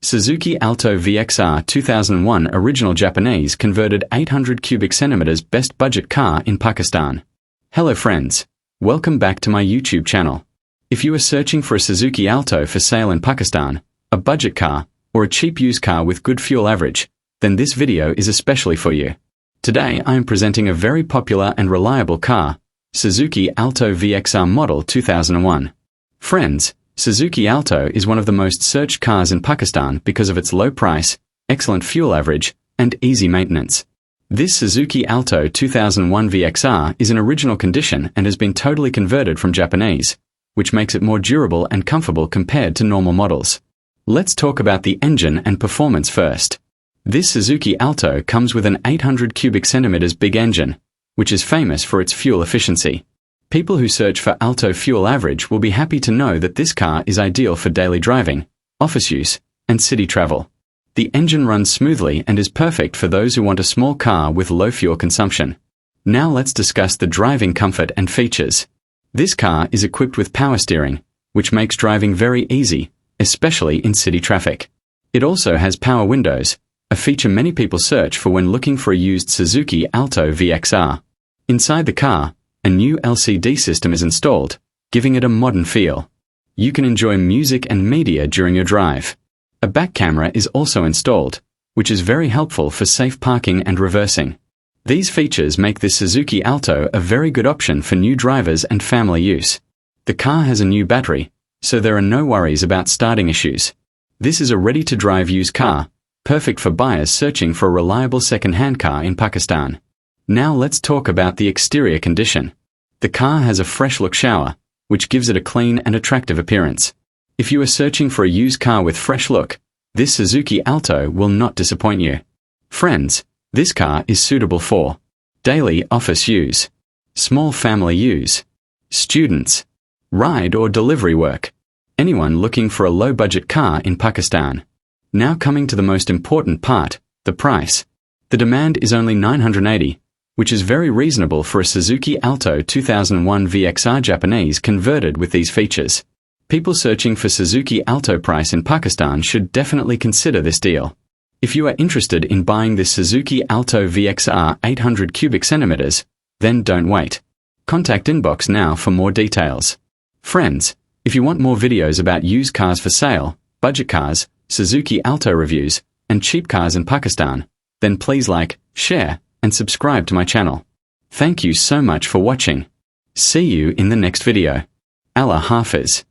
Suzuki Alto VXR 2001 original Japanese converted 800 cubic centimeters best budget car in Pakistan. Hello friends, welcome back to my YouTube channel. If you are searching for a Suzuki Alto for sale in Pakistan, a budget car, or a cheap used car with good fuel average, then this video is especially for you. Today I am presenting a very popular and reliable car, Suzuki Alto VXR Model 2001. Friends, Suzuki Alto is one of the most searched cars in Pakistan because of its low price, excellent fuel average, and easy maintenance. This Suzuki Alto 2001 VXR is in original condition and has been totally converted from Japanese, which makes it more durable and comfortable compared to normal models. Let's talk about the engine and performance first. This Suzuki Alto comes with an 800 cubic centimeters big engine, which is famous for its fuel efficiency. People who search for Alto fuel average will be happy to know that this car is ideal for daily driving, office use, and city travel. The engine runs smoothly and is perfect for those who want a small car with low fuel consumption. Now let's discuss the driving comfort and features. This car is equipped with power steering, which makes driving very easy, especially in city traffic. It also has power windows, a feature many people search for when looking for a used Suzuki Alto VXR. Inside the car, a new LCD system is installed, giving it a modern feel. You can enjoy music and media during your drive. A back camera is also installed, which is very helpful for safe parking and reversing. These features make this Suzuki Alto a very good option for new drivers and family use. The car has a new battery, so there are no worries about starting issues. This is a ready-to-drive used car, perfect for buyers searching for a reliable second-hand car in Pakistan. Now let's talk about the exterior condition. The car has a fresh-look shower, which gives it a clean and attractive appearance. If you are searching for a used car with fresh look, this Suzuki Alto will not disappoint you. Friends, this car is suitable for daily office use, small family use, students, ride or delivery work, anyone looking for a low-budget car in Pakistan. Now coming to the most important part, the price. The demand is only $980, which is very reasonable for a Suzuki Alto 2001 VXR Japanese converted with these features. People searching for Suzuki Alto price in Pakistan should definitely consider this deal. If you are interested in buying this Suzuki Alto VXR 800 cubic centimeters, then don't wait. Contact inbox now for more details. Friends, if you want more videos about used cars for sale, budget cars, Suzuki Alto reviews, and cheap cars in Pakistan, then please like, share, and subscribe to my channel. Thank you so much for watching. See you in the next video. Allah Hafiz.